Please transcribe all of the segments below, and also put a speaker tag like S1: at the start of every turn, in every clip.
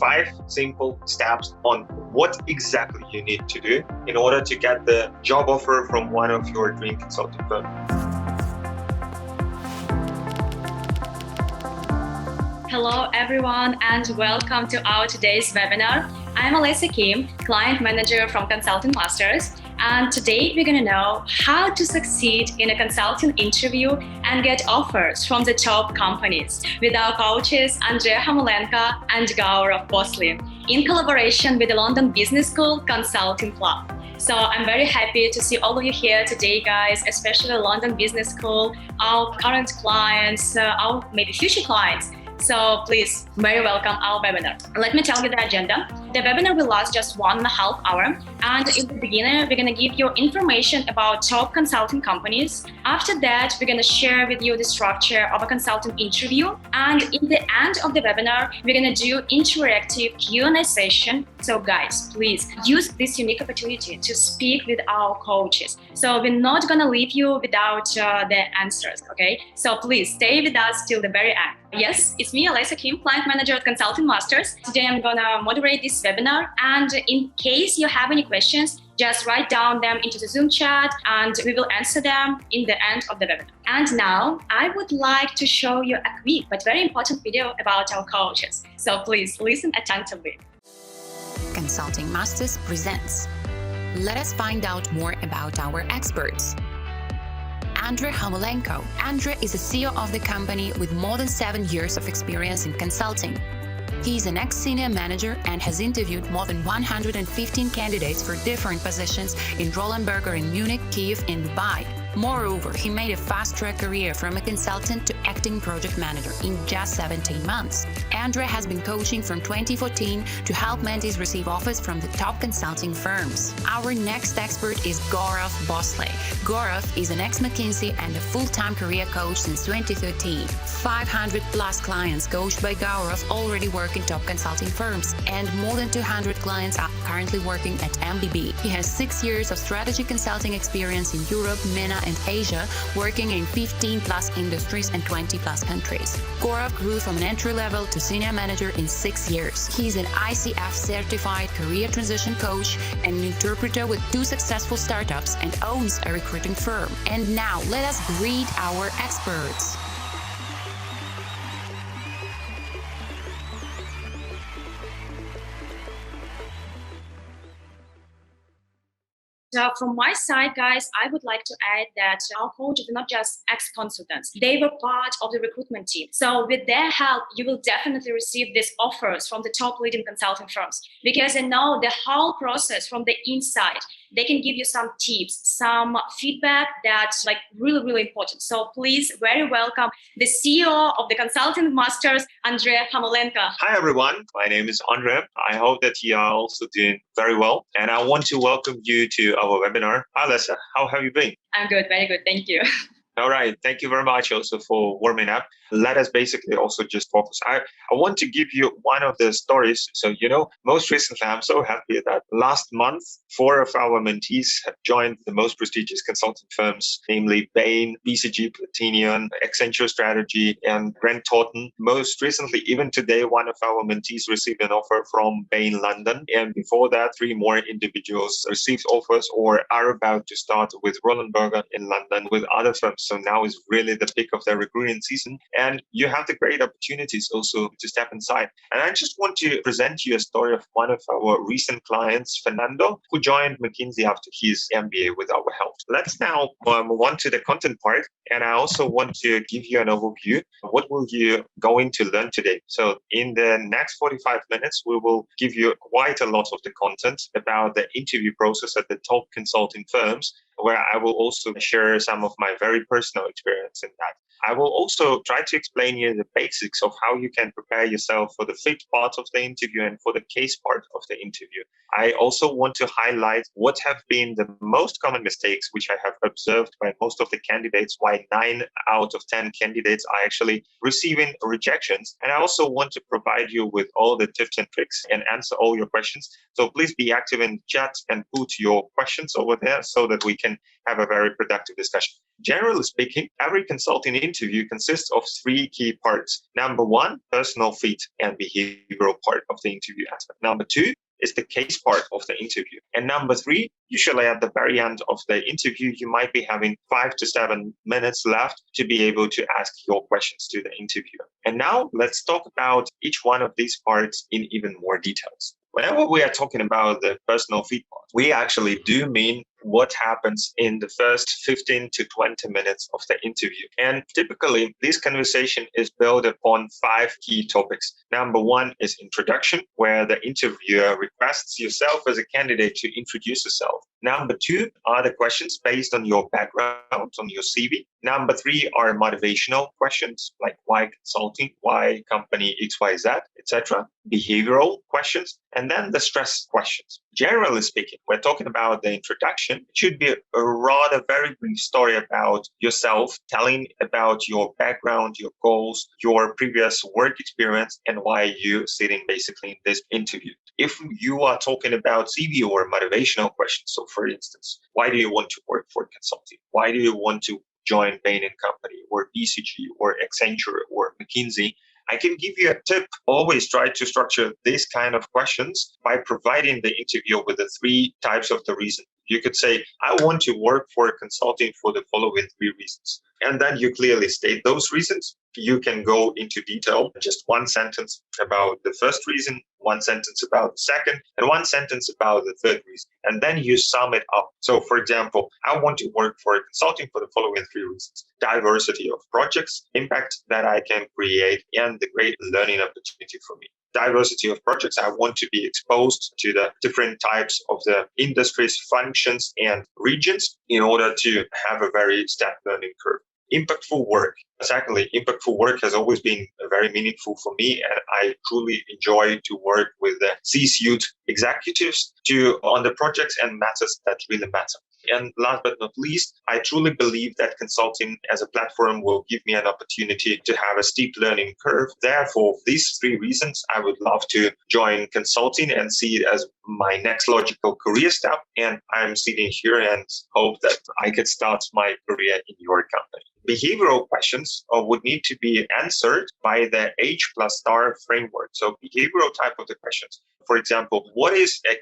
S1: 5 simple steps on what exactly you need to do in order to get the job offer from one of your dream consulting firms.
S2: Hello, everyone, and welcome to our today's webinar. I'm Alessa Kim, Client Manager from Consulting Masters, and today we're going to know how to succeed in a consulting interview and get offers from the top companies with our coaches Andre Homulenko and Gaurav Bosley in collaboration with the London Business School Consulting Club. So I'm very happy to see all of you here today, guys, especially the London Business School, our current clients, our maybe future clients. So please, very welcome our webinar. Let me tell you the agenda. The webinar will last just 1.5 hours. And in the beginning, we're going to give you information about top consulting companies. After that, we're going to share with you the structure of a consulting interview. And in the end of the webinar, we're going to do interactive Q&A session. So guys, please use this unique opportunity to speak with our coaches. So we're not going to leave you without the answers, okay? So please stay with us till the very end. Yes, it's me, Alessa Kim, Client Manager at Consulting Masters. Today I'm gonna moderate this webinar, and in case you have any questions, just write down them into the Zoom chat and we will answer them in the end of the webinar. And now I would like to show you a quick but very important video about our coaches. So please listen attentively.
S3: Consulting Masters presents. Let us find out more about our experts. Andre Homulenko. Andre is the CEO of the company with more than 7 years of experience in consulting. He is an ex-senior manager and has interviewed more than 115 candidates for different positions in Roland Berger in Munich, Kiev, and Dubai. Moreover, he made a fast-track career from a consultant to acting project manager in just 17 months. Andre has been coaching from 2014 to help mentees receive offers from the top consulting firms. Our next expert is Gaurav Bosley. Gaurav is an ex-McKinsey and a full-time career coach since 2013. 500-plus clients coached by Gaurav already work in top consulting firms, and more than 200 clients are currently working at MBB. He has 6 years of strategy consulting experience in Europe, MENA, and Asia, working in 15-plus industries and 20-plus countries. Gaurav grew from an entry level to senior manager in 6 years. He's an ICF certified career transition coach and an interpreter with 2 successful startups and owns a recruiting firm. And now let us greet our experts.
S2: So from my side, guys, I would like to add that our coaches are not just ex-consultants. They were part of the recruitment team. So with their help, you will definitely receive these offers from the top leading consulting firms, because they know the whole process from the inside. They can give you some tips, some feedback that's like really, really important. So please, very welcome the CEO of the Consulting Masters, Andre Homulenko.
S1: Hi, everyone. My name is Andre. I hope that you are also doing very well. And I want to welcome you to our webinar. Hi, Alessa. How have you been?
S2: I'm good. Very good. Thank you.
S1: All right. Thank you very much also for warming up. Let us basically also just focus. I want to give you one of the stories. So, most recently, I'm so happy that last month, 4 of our mentees have joined the most prestigious consulting firms, namely Bain, BCG Platinum, Accenture Strategy, and Grant Thornton. Most recently, even today, one of our mentees received an offer from Bain London. And before that, 3 more individuals received offers or are about to start with Roland Berger in London with other firms. So now is really the peak of their recruiting season. And you have the great opportunities also to step inside. And I just want to present you a story of one of our recent clients, Fernando, who joined McKinsey after his MBA with our help. Let's now move on to the content part. And I also want to give you an overview of what will you going to learn today. So in the next 45 minutes, we will give you quite a lot of the content about the interview process at the top consulting firms, where I will also share some of my very personal experience in that. I will also try to explain you the basics of how you can prepare yourself for the fit part of the interview and for the case part of the interview. I also want to highlight what have been the most common mistakes which I have observed by most of the candidates, why 9 out of 10 candidates are actually receiving rejections. And I also want to provide you with all the tips and tricks and answer all your questions. So please be active in the chat and put your questions over there so that we can can have a very productive discussion. Generally speaking, every consulting interview consists of three key parts. Number one, personal fit and behavioral part of the interview aspect. Number two is the case part of the interview. And number three, usually at the very end of the interview, you might be having 5 to 7 minutes left to be able to ask your questions to the interviewer. And now let's talk about each one of these parts in even more details. Whenever we are talking about the personal fit part, we actually do mean what happens in the first 15 to 20 minutes of the interview. And typically, this conversation is built upon 5 key topics. Number one is introduction, where the interviewer requests yourself as a candidate to introduce yourself. Number two are the questions based on your background, on your CV. Number three are motivational questions, like why consulting, why company XYZ, etc. Behavioral questions, and then the stress questions. Generally speaking, we're talking about the introduction. It should be a rather very brief story about yourself, telling about your background, your goals, your previous work experience, and why you're sitting basically in this interview. If you are talking about CV or motivational questions, so for instance, why do you want to work for consulting? Why do you want to join Bain & Company or BCG or Accenture or McKinsey? I can give you a tip. Always try to structure these kind of questions by providing the interviewer with the 3 types of the reason. You could say, I want to work for consulting for the following 3 reasons. And then you clearly state those reasons. You can go into detail, just 1 sentence about the first reason, 1 sentence about the second, and 1 sentence about the third reason. And then you sum it up. So for example, I want to work for consulting for the following 3 reasons: diversity of projects, impact that I can create, and the great learning opportunity for me. Diversity of projects. I want to be exposed to the different types of the industries, functions, and regions in order to have a very steep learning curve. Impactful work. Secondly, impactful work has always been very meaningful for me, and I truly enjoy to work with the C-suite executives on the projects and matters that really matter. And last but not least, I truly believe that consulting as a platform will give me an opportunity to have a steep learning curve. Therefore, these 3 reasons, I would love to join consulting and see it as my next logical career step. And I'm sitting here and hope that I could start my career in your company. Behavioral questions would need to be answered by the H+STAR framework. So behavioral type of the questions. For example,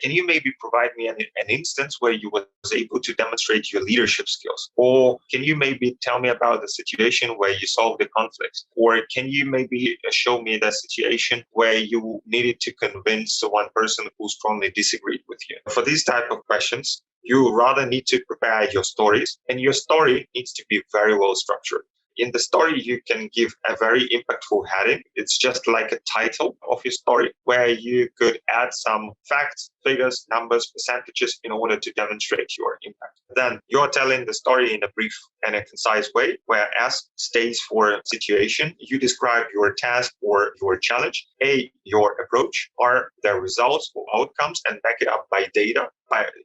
S1: can you maybe provide me an instance where you was able to demonstrate your leadership skills? Or can you maybe tell me about the situation where you solved the conflict? Or can you maybe show me the situation where you needed to convince one person who strongly disagreed with you? For these type of questions, you rather need to prepare your stories, and your story needs to be very well structured. In the story, you can give a very impactful heading. It's just like a title of your story where you could add some facts, figures, numbers, percentages in order to demonstrate your impact. Then you're telling the story in a brief and a concise way, where S stays for situation. You describe your task or your challenge. A, your approach. R, the results or outcomes, and back it up by data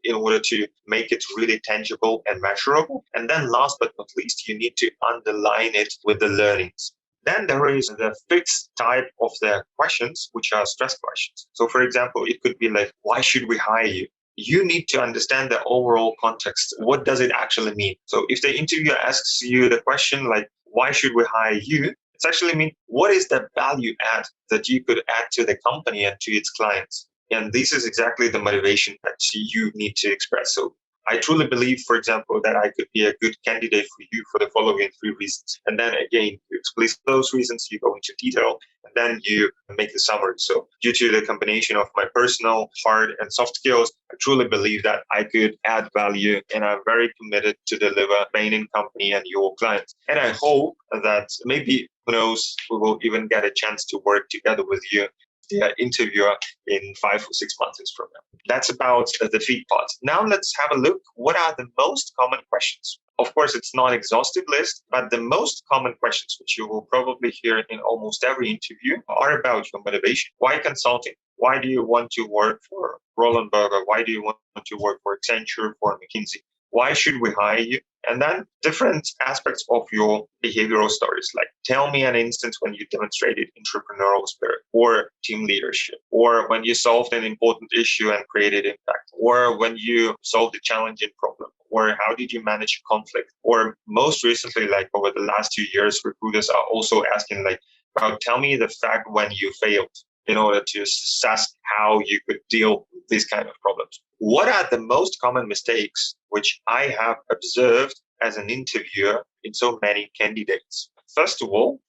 S1: in order to make it really tangible and measurable. And then last but not least, you need to underline it with the learnings. Then there is the fixed type of the questions, which are stress questions. So for example, it could be like, why should we hire you? You need to understand the overall context. What does it actually mean? So if the interviewer asks you the question like, why should we hire you? It's actually mean, what is the value add that you could add to the company and to its clients? And this is exactly the motivation that you need to express. So I truly believe, for example, that I could be a good candidate for you for the following 3 reasons. And then again, you explicit those reasons, you go into detail, and then you make the summary. So due to the combination of my personal, hard, and soft skills, I truly believe that I could add value, and I'm very committed to deliver Bain & Company and your clients. And I hope that maybe, who knows, we will even get a chance to work together with you, the interviewer, in 5 or 6 months from now. That's about the feed part. Now let's have a look. What are the most common questions? Of course, it's not an exhaustive list, but the most common questions, which you will probably hear in almost every interview, are about your motivation. Why consulting? Why do you want to work for Roland Berger? Why do you want to work for Accenture, for McKinsey? Why should we hire you? And then different aspects of your behavioral stories, like tell me an instance when you demonstrated entrepreneurial spirit or team leadership, or when you solved an important issue and created impact, or when you solved a challenging problem, Or how did you manage conflict? Or most recently, like over the last 2 years, recruiters are also asking like, well, tell me the fact when you failed in order to assess how you could deal with these kind of problems. What are the most common mistakes which I have observed as an interviewer in so many candidates? First of all,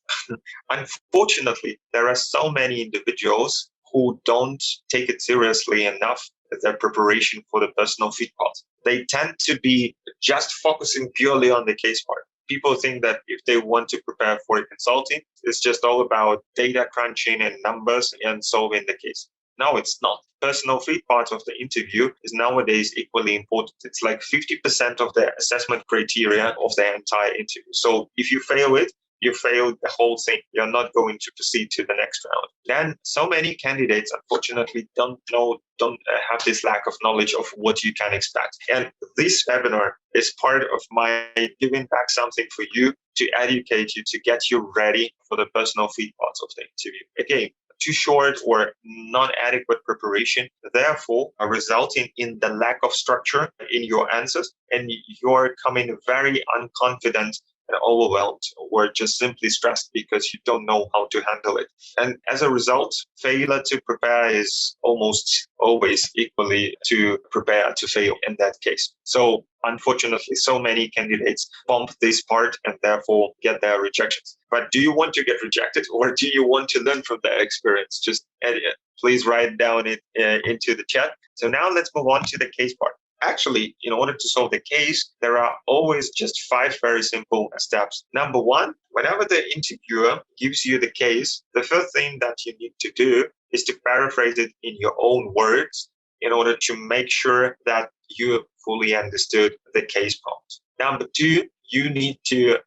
S1: unfortunately, there are so many individuals who don't take it seriously enough their preparation for the personal fit part. They tend to be just focusing purely on the case part. People think that if they want to prepare for consulting, it's just all about data crunching and numbers and solving the case. No, it's not. Personal fit part of the interview is nowadays equally important. It's like 50% of the assessment criteria of the entire interview. So if you fail it, you failed the whole thing. You're not going to proceed to the next round. Then so many candidates, unfortunately, don't have this lack of knowledge of what you can expect. And this webinar is part of my giving back something for you to educate you, to get you ready for the personal fit parts of the interview. Again, too short or non-adequate preparation, therefore resulting in the lack of structure in your answers, and you're coming very unconfident and overwhelmed, or just simply stressed because you don't know how to handle it. And as a result, failure to prepare is almost always equally to prepare to fail in that case. So unfortunately, so many candidates bump this part and therefore get their rejections. But do you want to get rejected, or do you want to learn from their experience? Just please write down it into the chat. So now let's move on to the case part. Actually, in order to solve the case, there are always just 5 very simple steps. Number 1, whenever the interviewer gives you the case, the first thing that you need to do is to paraphrase it in your own words in order to make sure that you fully understood the case prompt. Number 2, you need to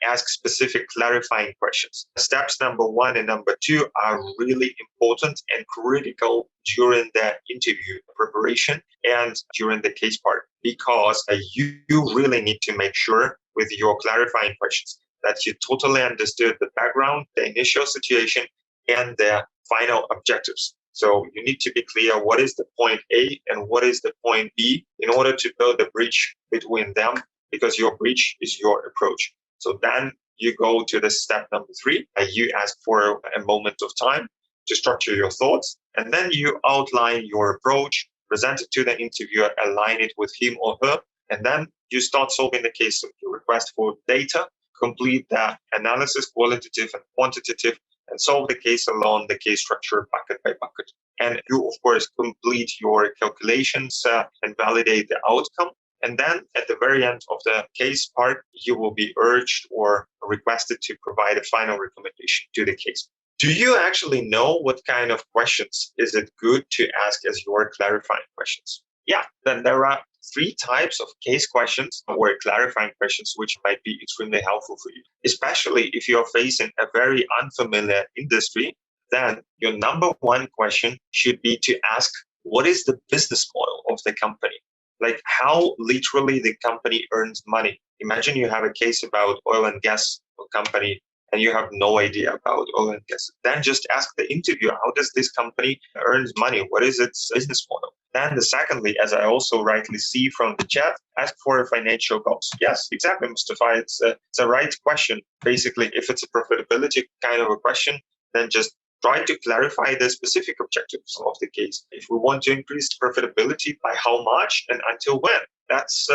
S1: ask specific clarifying questions. Steps number 1 and number 2 are really important and critical during the interview preparation and during the case part, because you really need to make sure with your clarifying questions that you totally understood the background, the initial situation, and the final objectives. So you need to be clear what is the point A and what is the point B in order to build a bridge between them, because your bridge is your approach. So then you go to the step number 3, and you ask for a moment of time to structure your thoughts, and then you outline your approach, present it to the interviewer, align it with him or her, and then you start solving the case. So you request for data, complete the analysis, qualitative and quantitative, and solve the case along the case structure bucket by bucket. And you, of course, complete your calculations and validate the outcome. And then at the very end of the case part, you will be urged or requested to provide a final recommendation to the case. Do you actually know what kind of questions is it good to ask as your clarifying questions? Yeah, then there are 3 types of case questions or clarifying questions which might be extremely helpful for you. Especially if you're facing a very unfamiliar industry, then your number 1 question should be to ask, what is the business model of the company? Like how literally the company earns money. Imagine you have a case about oil and gas company and you have no idea about oil and gas. Then just ask the interviewer, how does this company earn money? What is its business model? Then secondly, as I also rightly see from the chat, ask for financial goals. Yes, exactly, Mustafa. It's a right question. Basically, if it's a profitability kind of a question, then just try to clarify the specific objectives of the case. If we want to increase profitability, by how much and until when? That's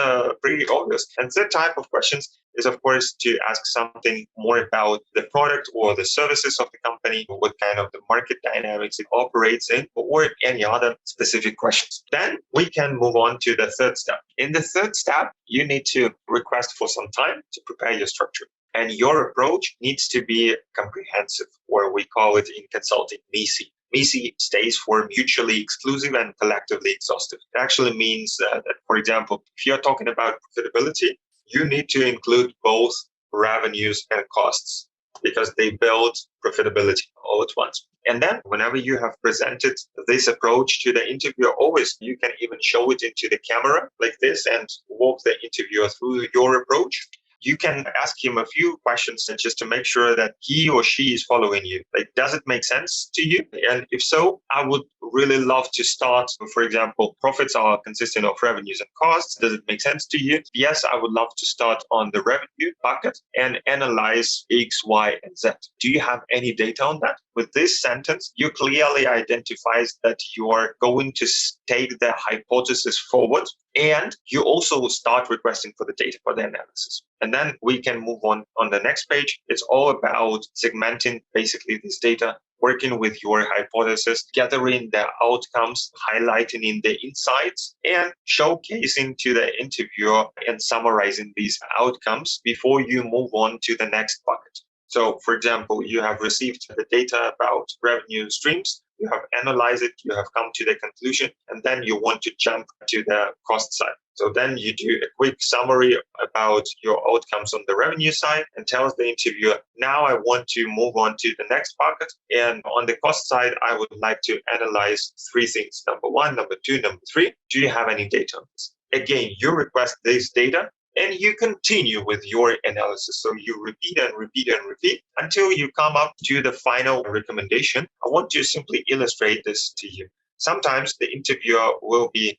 S1: pretty obvious. And third type of questions is, of course, to ask something more about the product or the services of the company, what kind of the market dynamics it operates in, or any other specific questions. Then we can move on to the third step. In the third step, you need to request for some time to prepare your structure. And your approach needs to be comprehensive, or we call it in consulting MECE. MECE stays for mutually exclusive and collectively exhaustive. It actually means that, for example, if you're talking about profitability, you need to include both revenues and costs because they build profitability all at once. And then whenever you have presented this approach to the interviewer, always you can even show it into the camera like this and walk the interviewer through your approach. You can ask him a few questions just to make sure that he or she is following you. Like, does it make sense to you? And if so, I would really love to start, for example, profits are consistent of revenues and costs. Does it make sense to you? Yes, I would love to start on the revenue bucket and analyze X, Y, and Z. Do you have any data on that? With this sentence, you clearly identifies that you are going to take the hypothesis forward, and you also start requesting for the data for the analysis. And then we can move on the next page. It's all about segmenting basically this data, working with your hypothesis, gathering the outcomes, highlighting in the insights, and showcasing to the interviewer and summarizing these outcomes before you move on to the next bucket. So, for example, you have received the data about revenue streams, you have analyzed it, you have come to the conclusion, and then you want to jump to the cost side. So then you do a quick summary about your outcomes on the revenue side and tells the interviewer, now I want to move on to the next bucket. And on the cost side, I would like to analyze 3 things. Number 1, number 2, number 3. Do you have any data on this? Again, you request this data, and you continue with your analysis. So you repeat and repeat and repeat until you come up to the final recommendation. I want to simply illustrate this to you. Sometimes the interviewer will be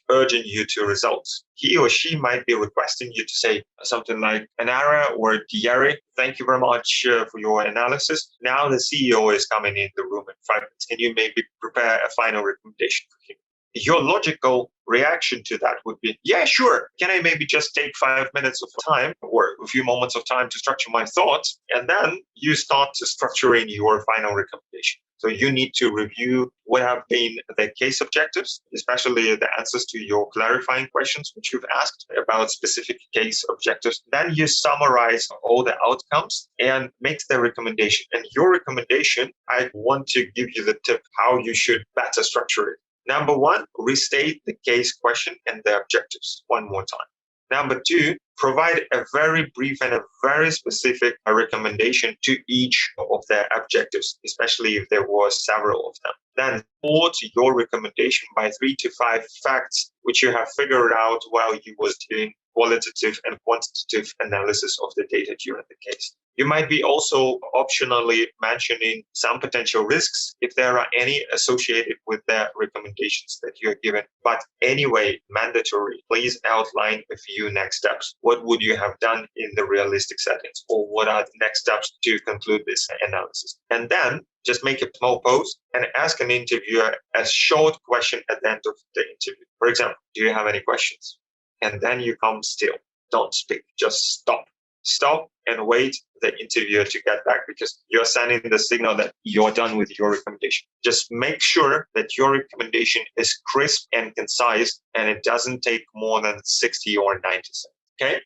S1: urging you to results. He or she might be requesting you to say something like, Anara or Diary, thank you very much for your analysis. Now the CEO is coming in the room in 5 minutes. Can you maybe prepare a final recommendation for him? Your logical reaction to that would be, yeah, sure. Can I maybe just take 5 minutes of time or a few moments of time to structure my thoughts? And then you start to structuring your final recommendation. So you need to review what have been the case objectives, especially the answers to your clarifying questions, which you've asked about specific case objectives. Then you summarize all the outcomes and make the recommendation. And your recommendation, I want to give you the tip how you should better structure it. Number 1, restate the case question and the objectives one more time. Number 2, provide a very brief and a very specific recommendation to each of the objectives, especially if there were several of them. Then support your recommendation by 3 to 5 facts which you have figured out while you was doing qualitative and quantitative analysis of the data during the case. You might be also optionally mentioning some potential risks if there are any associated with the recommendations that you are given. But anyway, mandatory, please outline a few next steps. What would you have done in the realistic settings? Or what are the next steps to conclude this analysis? And then just make a small post and ask an interviewer a short question at the end of the interview. For example, do you have any questions? And then you come still. Don't speak, just stop. Stop and wait the interviewer to get back, because you're sending the signal that you're done with your recommendation. Just make sure that your recommendation is crisp and concise, and it doesn't take more than 60 or 90 seconds. Okay?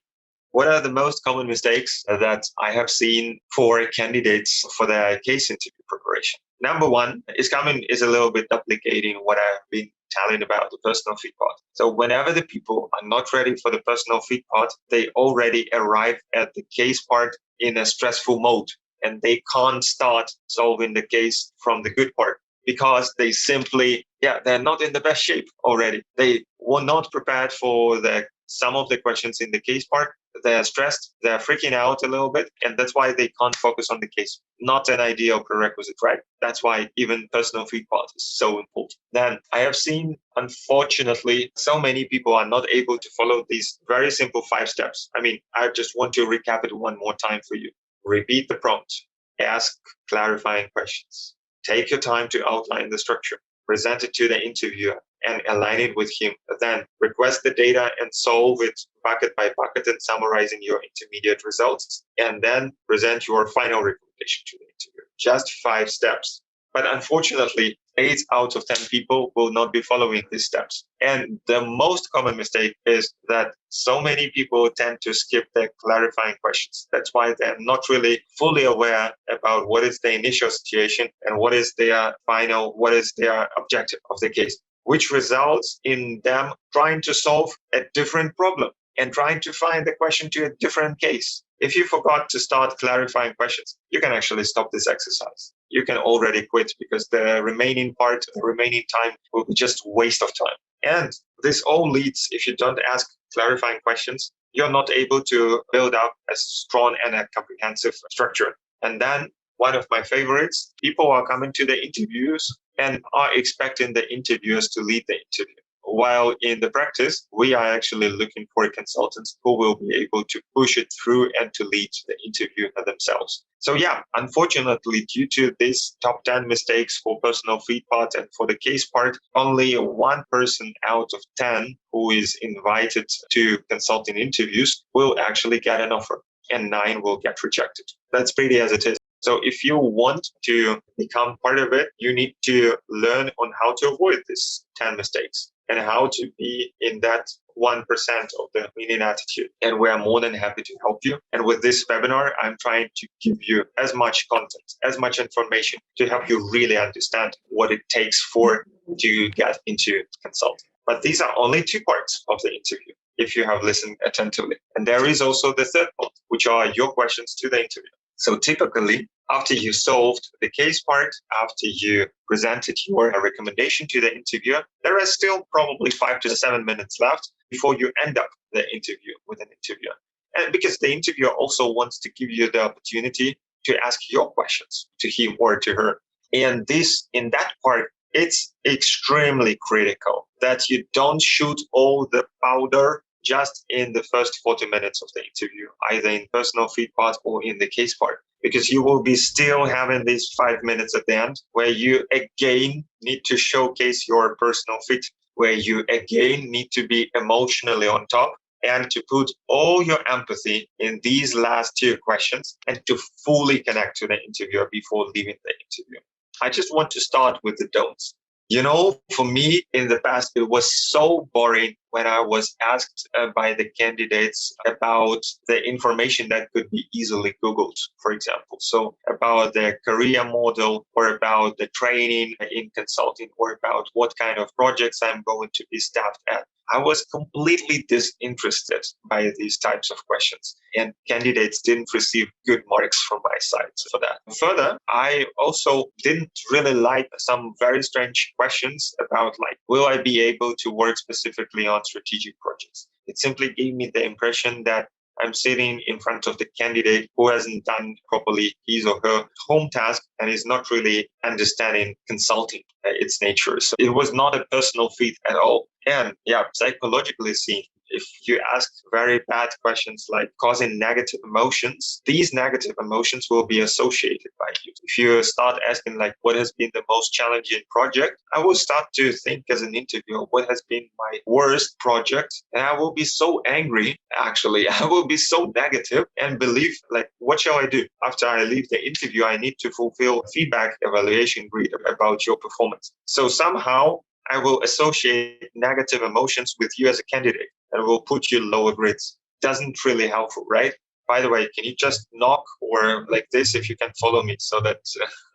S1: What are the most common mistakes that I have seen for candidates for their case interview preparation? Number 1 is a little bit duplicating what I've been telling about the personal fit part. So whenever the people are not ready for the personal fit part, they already arrive at the case part in a stressful mode, and they can't start solving the case from the good part because they simply, they're not in the best shape already. They were not prepared for some of the questions in the case part. They're stressed, they're freaking out a little bit, and that's why they can't focus on the case. Not an ideal prerequisite, right? That's why even personal feedback is so important. Then I have seen, unfortunately, so many people are not able to follow these very simple 5 steps. I just want to recap it one more time for you. Repeat the prompt, ask clarifying questions, take your time to outline the structure, present it to the interviewer, and align it with him. Then request the data and solve it bucket by bucket and summarizing your intermediate results. And then present your final recommendation to the interviewer. Just 5 steps. But unfortunately, 8 out of 10 people will not be following these steps. And the most common mistake is that so many people tend to skip the clarifying questions. That's why they're not really fully aware about what is the initial situation and what is their objective of the case, which results in them trying to solve a different problem and trying to find the question to a different case. If you forgot to start clarifying questions, you can actually stop this exercise. You can already quit, because the remaining time will be just waste of time. And this all leads, if you don't ask clarifying questions, you're not able to build up a strong and a comprehensive structure. And then one of my favorites, people are coming to the interviews and are expecting the interviewers to lead the interview. While in the practice, we are actually looking for consultants who will be able to push it through and to lead the interview themselves. So yeah, unfortunately, due to these top 10 mistakes for personal feed part and for the case part, only one person out of 10 who is invited to consulting interviews will actually get an offer, and 9 will get rejected. That's pretty as it is. So if you want to become part of it, you need to learn on how to avoid these 10 mistakes and how to be in that 1% of the winning attitude. And we are more than happy to help you. And with this webinar, I'm trying to give you as much content, as much information to help you really understand what it takes to get into consulting. But these are only 2 parts of the interview, if you have listened attentively. And there is also the third part, which are your questions to the interview. So typically, after you solved the case part, after you presented your recommendation to the interviewer, there are still probably 5 to 7 minutes left before you end up the interview with an interviewer. And because the interviewer also wants to give you the opportunity to ask your questions to him or to her. And in that part, it's extremely critical that you don't shoot all the powder just in the first 40 minutes of the interview, either in personal feed part or in the case part, because you will be still having these 5 minutes at the end where you again need to showcase your personal fit, where you again need to be emotionally on top and to put all your empathy in these last 2 questions and to fully connect to the interviewer before leaving the interview. I just want to start with the don'ts. For me, in the past, it was so boring when I was asked by the candidates about the information that could be easily Googled, for example. So about their career model, or about the training in consulting, or about what kind of projects I'm going to be staffed at. I was completely disinterested by these types of questions, and candidates didn't receive good marks from my side for that. Further, I also didn't really like some very strange questions about will I be able to work specifically on strategic projects? It simply gave me the impression that I'm sitting in front of the candidate who hasn't done properly his or her home task and is not really understanding consulting, its nature. So it was not a personal fit at all. And psychologically seen, if you ask very bad questions like causing negative emotions, these negative emotions will be associated by you. If you start asking what has been the most challenging project, I will start to think as an interviewer, what has been my worst project? And I will be so angry, actually. I will be so negative and believe what shall I do? After I leave the interview, I need to fulfill feedback evaluation grid about your performance. So somehow I will associate negative emotions with you as a candidate and will put you lower grades. Doesn't really helpful, right? By the way, can you just knock or like this if you can follow me so that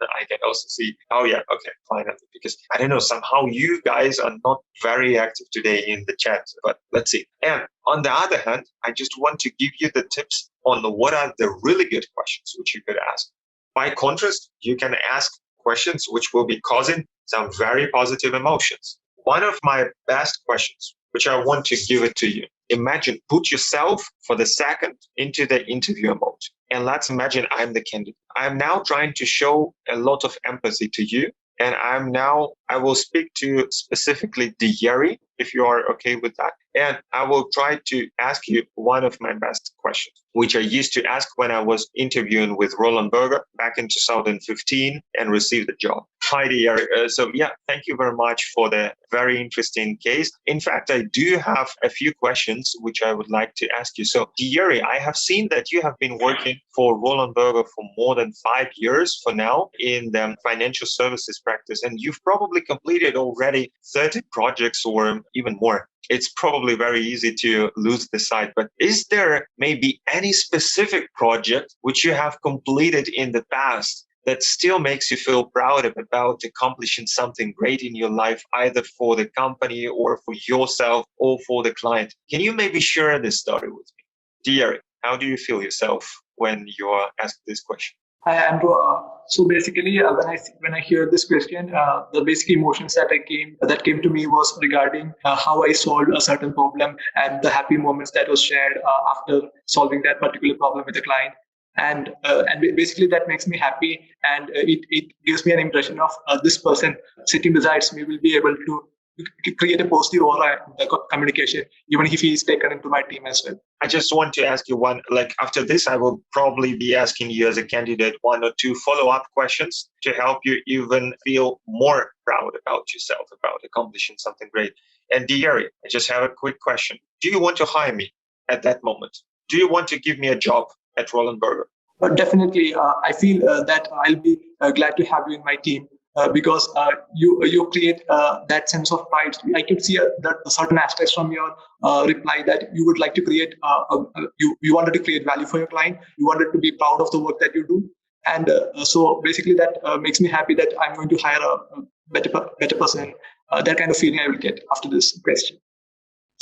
S1: I can also see? Oh yeah, okay, fine. Because I don't know, somehow you guys are not very active today in the chat, but let's see. And on the other hand, I just want to give you the tips on what are the really good questions which you could ask. By contrast, you can ask questions which will be causing some very positive emotions. One of my best questions, which I want to give it to you. Imagine, put yourself for the second into the interviewer mode. And let's imagine I'm the candidate. I'm now trying to show a lot of empathy to you. And I will speak to specifically Thierry, if you are okay with that. And I will try to ask you one of my best questions, which I used to ask when I was interviewing with Roland Berger back in 2015 and received the job. Hi, Thierry. Thank you very much for the very interesting case. In fact, I do have a few questions which I would like to ask you. So, Thierry, I have seen that you have been working for Roland Berger for more than 5 years for now in the financial services practice, and you've probably completed already 30 projects or even more. It's probably very easy to lose the sight, but is there maybe any specific project which you have completed in the past that still makes you feel proud about accomplishing something great in your life, either for the company or for yourself or for the client? Can you maybe share this story with me? Thierry, how do you feel yourself when you are asked this question?
S4: Hi, Andrew. So basically, when I hear this question, the basic emotions that came to me was regarding how I solved a certain problem and the happy moments that was shared after solving that particular problem with the client. And basically that makes me happy, and it gives me an impression of this person sitting beside me will be able to create a positive aura in the communication, even if he is taken into my team as well.
S1: I just want to ask you one, like after this, I will probably be asking you as a candidate 1 or 2 follow-up questions to help you even feel more proud about yourself, about accomplishing something great. And Dieri, I just have a quick question. Do you want to hire me at that moment? Do you want to give me a job at Roland Berger?
S4: But definitely, I feel that I'll be glad to have you in my team. Because you create that sense of pride. I could see that certain aspects from your reply that you would like to create. You wanted to create value for your client. You wanted to be proud of the work that you do, and so basically that makes me happy that I'm going to hire a better person. That kind of feeling I will get after this question.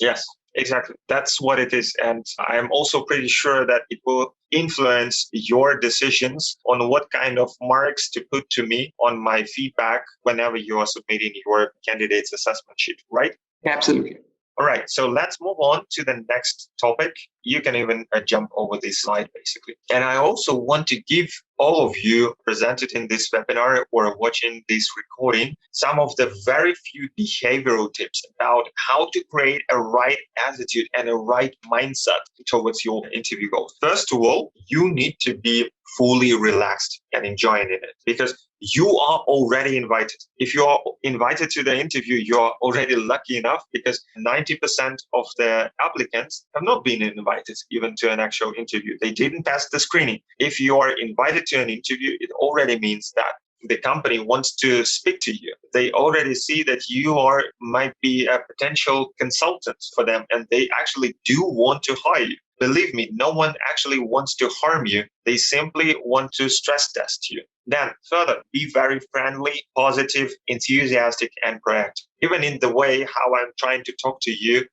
S1: Yes, exactly. That's what it is. And I'm also pretty sure that it will influence your decisions on what kind of marks to put to me on my feedback whenever you are submitting your candidate's assessment sheet, right?
S4: Absolutely.
S1: All right, so let's move on to the next topic. You can even jump over this slide, basically. And I also want to give all of you presented in this webinar or watching this recording some of the very few behavioral tips about how to create a right attitude and a right mindset towards your interview goals. First of all, you need to be fully relaxed and enjoying it, because you are already invited. If you are invited to the interview, you are already lucky enough, because 90% of the applicants have not been invited even to an actual interview. They didn't pass the screening. If you are invited to an interview, it already means that the company wants to speak to you. They already see that you might be a potential consultant for them, and they actually do want to hire you. Believe me, no one actually wants to harm you. They simply want to stress test you. Then further, be very friendly, positive, enthusiastic, and proactive. Even in the way how I'm trying to talk to you,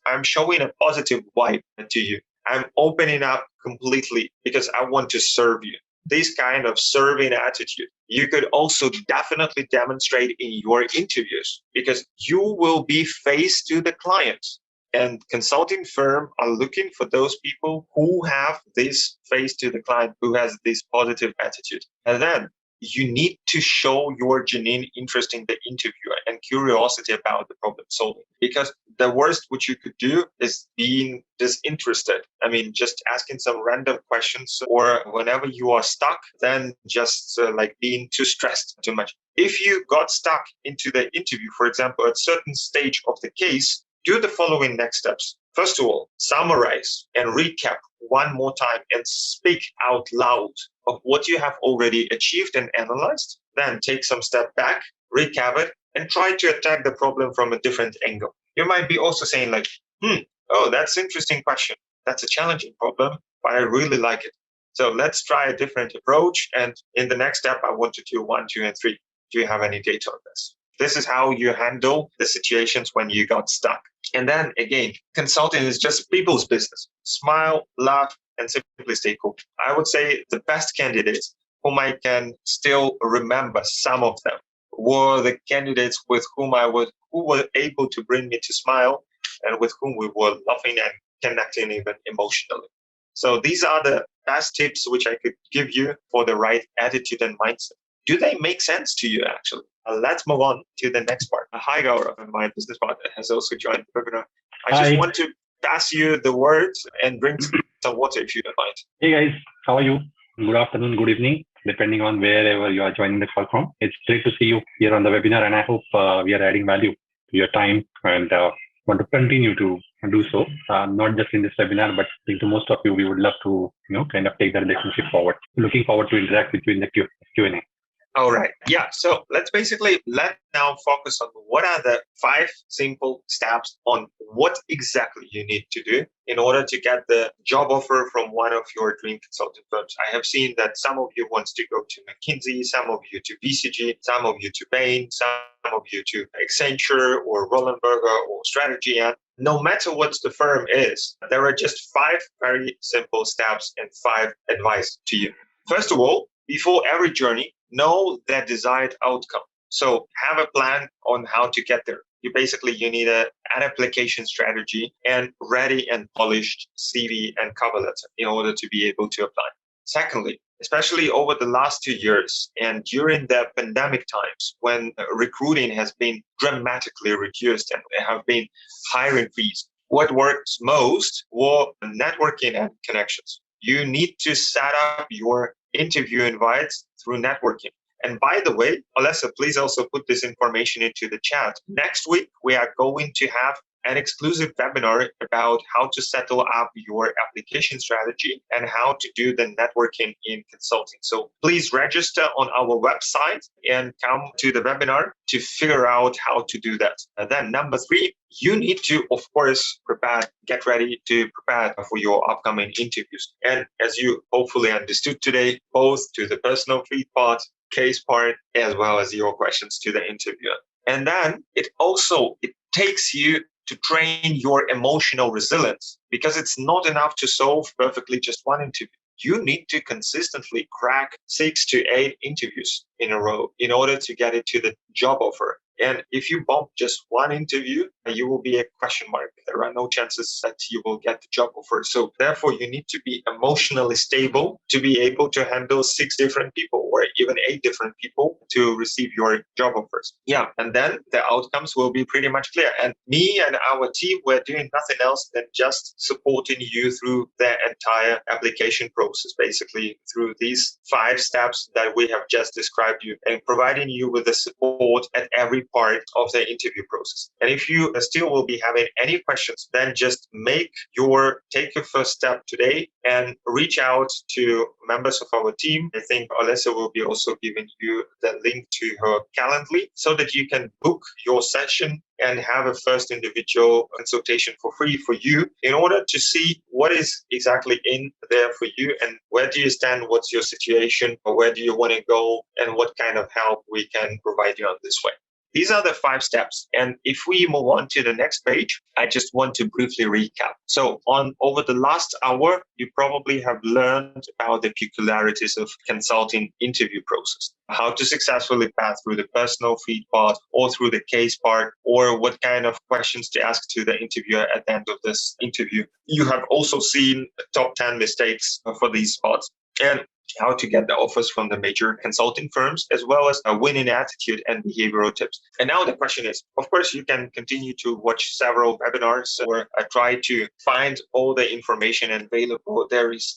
S1: I'm showing a positive vibe to you. I'm opening up completely because I want to serve you. This kind of serving attitude, you could also definitely demonstrate in your interviews, because you will be face to the client. And consulting firms are looking for those people who have this face to the client, who has this positive attitude. And then you need to show your genuine interest in the interviewer and curiosity about the problem solving. Because the worst what you could do is being disinterested. I mean, just asking some random questions, or whenever you are stuck, then just like being too stressed too much. If you got stuck into the interview, for example, at a certain stage of the case, do the following next steps. First of all, summarize and recap one more time and speak out loud of what you have already achieved and analyzed. Then take some step back, recap it, and try to attack the problem from a different angle. You might be also saying like, oh, that's an interesting question. That's a challenging problem, but I really like it. So let's try a different approach. And in the next step, I want to do 1, 2, and 3. Do you have any data on this? This is how you handle the situations when you got stuck. And then again, consulting is just people's business. Smile, laugh, and simply stay cool. I would say the best candidates whom I can still remember, some of them, were the candidates with who were able to bring me to smile, and with whom we were laughing and connecting even emotionally. So these are the best tips which I could give you for the right attitude and mindset. Do they make sense to you, actually? Let's move on to the next part. Hi, Gaurav, my business partner, has also joined the webinar. I just want to pass you the words and drink some water if you don't mind.
S5: Hey guys, how are you? Good afternoon, good evening, depending on wherever you are joining the call from. It's great to see you here on the webinar, and I hope we are adding value to your time, and want to continue to do so. Not just in this webinar, but I think to most of you, we would love to kind of take the relationship forward. Looking forward to interact with you in the Q&A.
S1: All right. Yeah. So let's now focus on what are the 5 simple steps on what exactly you need to do in order to get the job offer from one of your dream consulting firms. I have seen that some of you want to go to McKinsey, some of you to BCG, some of you to Bain, some of you to Accenture or Roland Berger or Strategy. And no matter what the firm is, there are just 5 very simple steps and 5 advice to you. First of all, before every journey, know the desired outcome. So have a plan on how to get there. You need an application strategy and ready and polished CV and cover letter in order to be able to apply. Secondly, especially over the last 2 years and during the pandemic times when recruiting has been dramatically reduced and there have been hiring freeze, what works most were networking and connections. You need to set up your interview invites through networking. And by the way, Alessa, please also put this information into the chat. Next week, we are going to have an exclusive webinar about how to settle up your application strategy and how to do the networking in consulting. So please register on our website and come to the webinar to figure out how to do that. And then number 3, you need to, of course, get ready to prepare for your upcoming interviews. And as you hopefully understood today, both to the personal feed part, case part, as well as your questions to the interviewer. And then it takes you to train your emotional resilience, because it's not enough to solve perfectly just one interview. You need to consistently crack 6 to 8 interviews in a row in order to get it to the job offer. And if you bump just one interview, you will be a question mark. There are no chances that you will get the job offer. So therefore, you need to be emotionally stable to be able to handle 6 different people or even 8 different people to receive your job offers. Yeah, and then the outcomes will be pretty much clear. And me and our team, we're doing nothing else than just supporting you through the entire application process, basically through these 5 steps that we have just described you, and providing you with the support at every part of the interview process. And if you still will be having any questions, then just take your first step today and reach out to members of our team. I think Alessa will be also giving you the link to her Calendly so that you can book your session and have a first individual consultation for free for you in order to see what is exactly in there for you and where do you stand, what's your situation, or where do you want to go, and what kind of help we can provide you on this way. These are the 5 steps. And if we move on to the next page, I just want to briefly recap. So over the last hour, you probably have learned about the peculiarities of consulting interview process, how to successfully pass through the personal feed part or through the case part, or what kind of questions to ask to the interviewer at the end of this interview. You have also seen top 10 mistakes for these parts, and how to get the offers from the major consulting firms, as well as a winning attitude and behavioral tips. And now the question is, of course, you can continue to watch several webinars or try to find all the information available.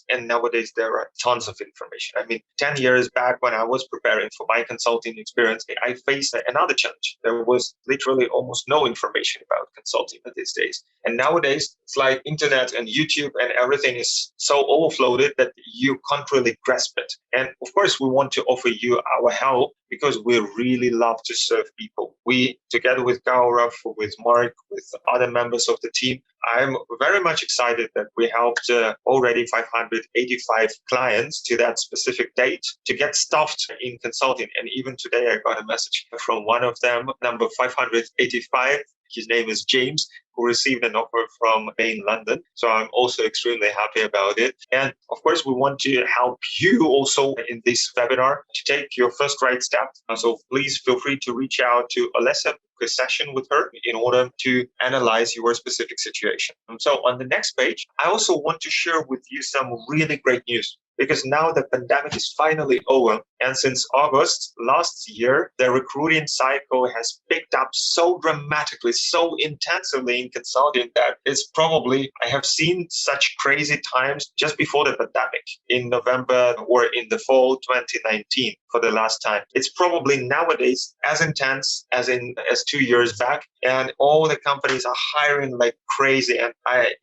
S1: And nowadays there are tons of information. I mean, 10 years back when I was preparing for my consulting experience, I faced another challenge. There was literally almost no information about consulting these days. And nowadays it's like internet and YouTube and everything is so overflowed that you can't really grasp it. And of course, we want to offer you our help because we really love to serve people. We, together with Gaurav, with Mark, with other members of the team, I'm very much excited that we helped already 585 clients to that specific date to get stuffed in consulting. And even today, I got a message from one of them, number 585. His name is James, who received an offer from Bain London. So I'm also extremely happy about it. And of course, we want to help you also in this webinar to take your first right step. So please feel free to reach out to Alessa, a session with her in order to analyze your specific situation. So on the next page, I also want to share with you some really great news. Because now the pandemic is finally over. And since August last year, the recruiting cycle has picked up so dramatically, so intensively in consulting that it's probably, I have seen such crazy times just before the pandemic in November or in the fall 2019 for the last time. It's probably nowadays as intense as 2 years back. And all the companies are hiring like crazy. And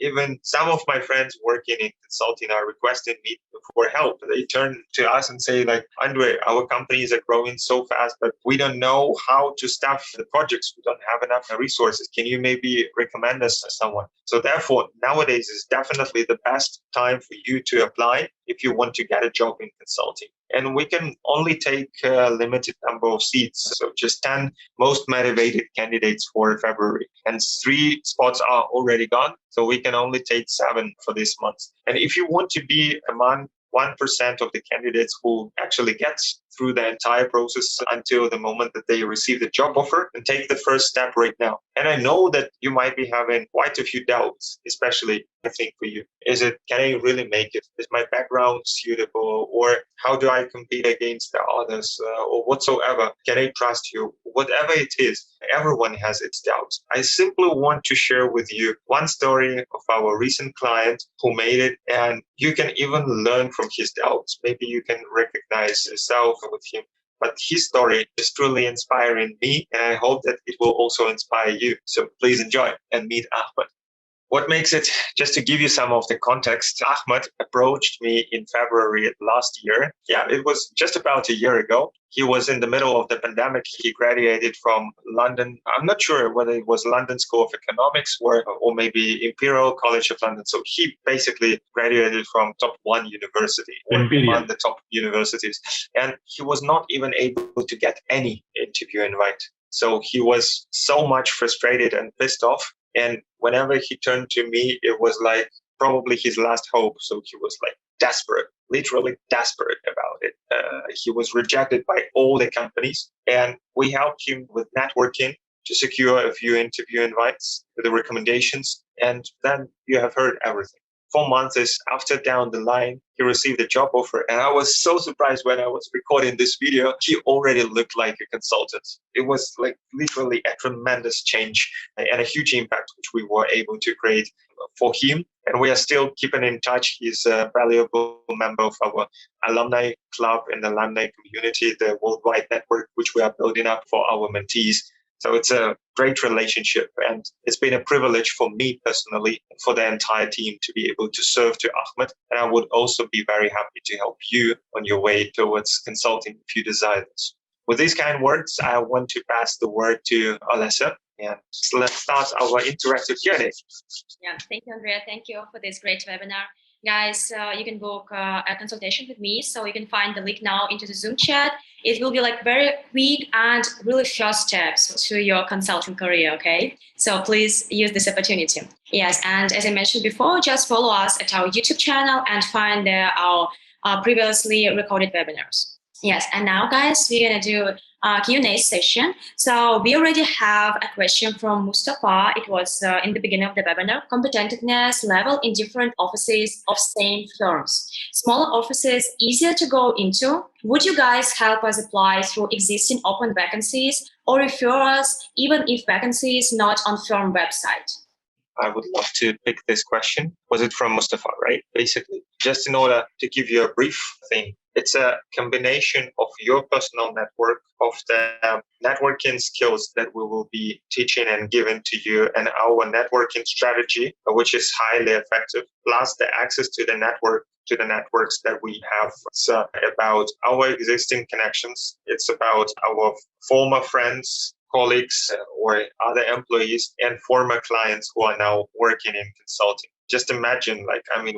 S1: even some of my friends working in consulting are requesting me for help. They turn to us and say like, Andre, our companies are growing so fast, but we don't know how to staff the projects. We don't have enough resources. Can you maybe recommend us someone? So therefore, nowadays is definitely the best time for you to apply if you want to get a job in consulting. And we can only take a limited number of seats. So just 10 most motivated candidates for February. And 3 spots are already gone. So we can only take 7 for this month. And if you want to be among 1% of the candidates who actually gets through the entire process until the moment that they receive the job offer and take the first step right now. And I know that you might be having quite a few doubts, especially I think for you. Can I really make it? Is my background suitable? Or how do I compete against the others or whatsoever? Can I trust you? Whatever it is, everyone has its doubts. I simply want to share with you one story of our recent client who made it, and you can even learn from his doubts. Maybe you can recognize yourself with him. But his story is truly inspiring me, and I hope that it will also inspire you. So please enjoy and meet Ahmed. What makes it, just to give you some of the context, Ahmed approached me in February last year. Yeah, it was just about a year ago. He was in the middle of the pandemic. He graduated from London. I'm not sure whether it was London School of Economics or maybe Imperial College of London. So he basically graduated from top one university, one of the top universities. And he was not even able to get any interview invite. So he was so much frustrated and pissed off. And whenever he turned to me, it was like probably his last hope. So he was like desperate, literally desperate about it. He was rejected by all the companies. And we helped him with networking to secure a few interview invites with the recommendations. And then you have heard everything. 4 months after down the line, he received a job offer. And I was so surprised when I was recording this video. He already looked like a consultant. It was like literally a tremendous change and a huge impact, which we were able to create for him. And we are still keeping in touch. He's a valuable member of our alumni club and alumni community, the worldwide network, which we are building up for our mentees. So it's a great relationship, and it's been a privilege for me personally, for the entire team to be able to serve to Ahmed. And I would also be very happy to help you on your way towards consulting if you desire this. With these kind words, I want to pass the word to Alessa, and let's start our interactive Q&A.
S2: Yeah, thank you, Andrea. Thank you for this great webinar. Guys, you can book a consultation with me. So you can find the link now into the Zoom chat. It will be like very quick and really first steps to your consulting career, okay? So please use this opportunity. Yes, and as I mentioned before, just follow us at our YouTube channel and find our previously recorded webinars. Yes, and now guys, we're gonna do a Q&A session. So we already have a question from Mustafa. It was in the beginning of the webinar. Competitiveness level in different offices of same firms. Smaller offices easier to go into. Would you guys help us apply through existing open vacancies or refer us even if vacancy is not on firm website?
S1: I would love to pick this question. Was it from Mustafa, right? Basically, just in order to give you a brief thing, it's a combination of your personal network, of the networking skills that we will be teaching and giving to you, and our networking strategy, which is highly effective, plus the access to the network, to the networks that we have. It's about our existing connections. It's about our former friends, colleagues, or other employees and former clients who are now working in consulting. Just imagine,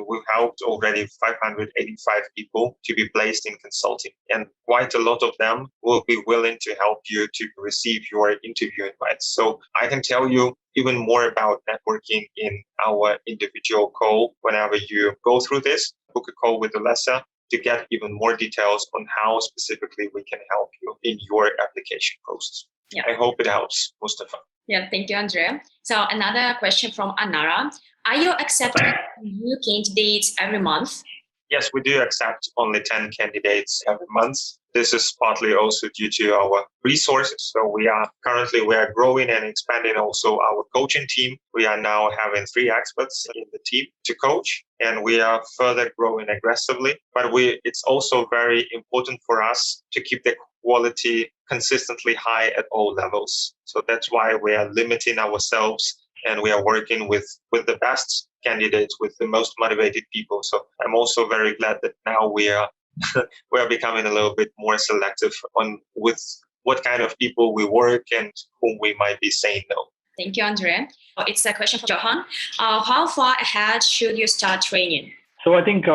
S1: we've helped already 585 people to be placed in consulting, and quite a lot of them will be willing to help you to receive your interview invites. So I can tell you even more about networking in our individual call. Whenever you go through this, book a call with Alessa to get even more details on how specifically we can help you in your application process.
S2: Yeah.
S1: I hope it helps, Mustafa.
S2: Yeah, thank you, Andrea. So another question from Anara. Are you accepting new candidates every month?
S1: Yes, we do accept only 10 candidates every month. This is partly also due to our resources. So we are growing and expanding also our coaching team. We are now having 3 experts in the team to coach, and we are further growing aggressively. But it's also very important for us to keep the quality consistently high at all levels. So that's why we are limiting ourselves, and we are working with the best candidates, with the most motivated people. So I'm also very glad that now we are becoming a little bit more selective with what kind of people we work and whom we might be saying no.
S2: Thank you, Andre. It's a question from Johan. How far ahead should you start training?
S5: So I think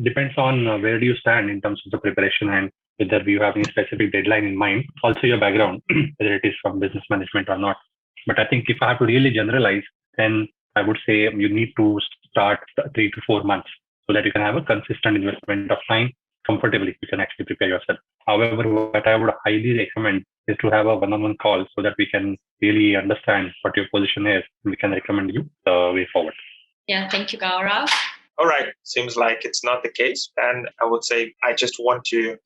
S5: depends on where do you stand in terms of the preparation and whether you have any specific deadline in mind. Also your background, whether it is from business management or not. But I think if I have to really generalize, then I would say you need to start 3 to 4 months so that you can have a consistent investment of time comfortably, you can actually prepare yourself. However, what I would highly recommend is to have a one-on-one call so that we can really understand what your position is. We can recommend you the way forward.
S2: Yeah, thank you, Gaurav.
S1: All right. Seems like it's not the case. And I would say, I just want to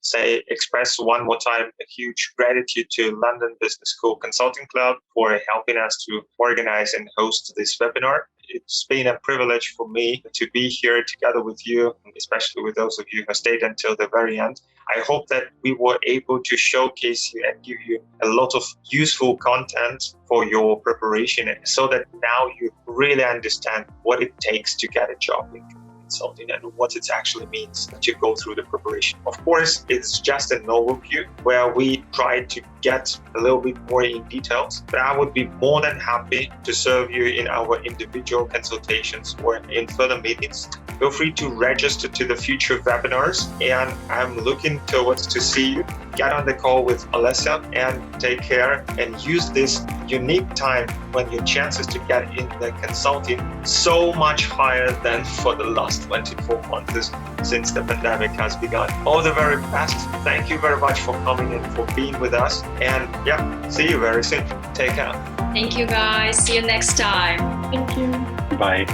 S1: express one more time a huge gratitude to London Business School Consulting Club for helping us to organize and host this webinar. It's been a privilege for me to be here together with you, especially with those of you who stayed until the very end. I hope that we were able to showcase you and give you a lot of useful content for your preparation so that now you really understand what it takes to get a job in consulting and what it actually means to go through the preparation. Of course, it's just an overview where we try to get a little bit more in details, but I would be more than happy to serve you in our individual consultations or in further meetings. Feel free to register to the future webinars, and I'm looking towards to see you. Get on the call with Alessia and take care and use this unique time when your chances to get in the consulting so much higher than for the last 24 months since the pandemic has begun. All the very best. Thank you very much for coming in, for being with us. And see you very soon. Take care.
S2: Thank you, guys. See you next time.
S6: Thank you.
S5: Bye.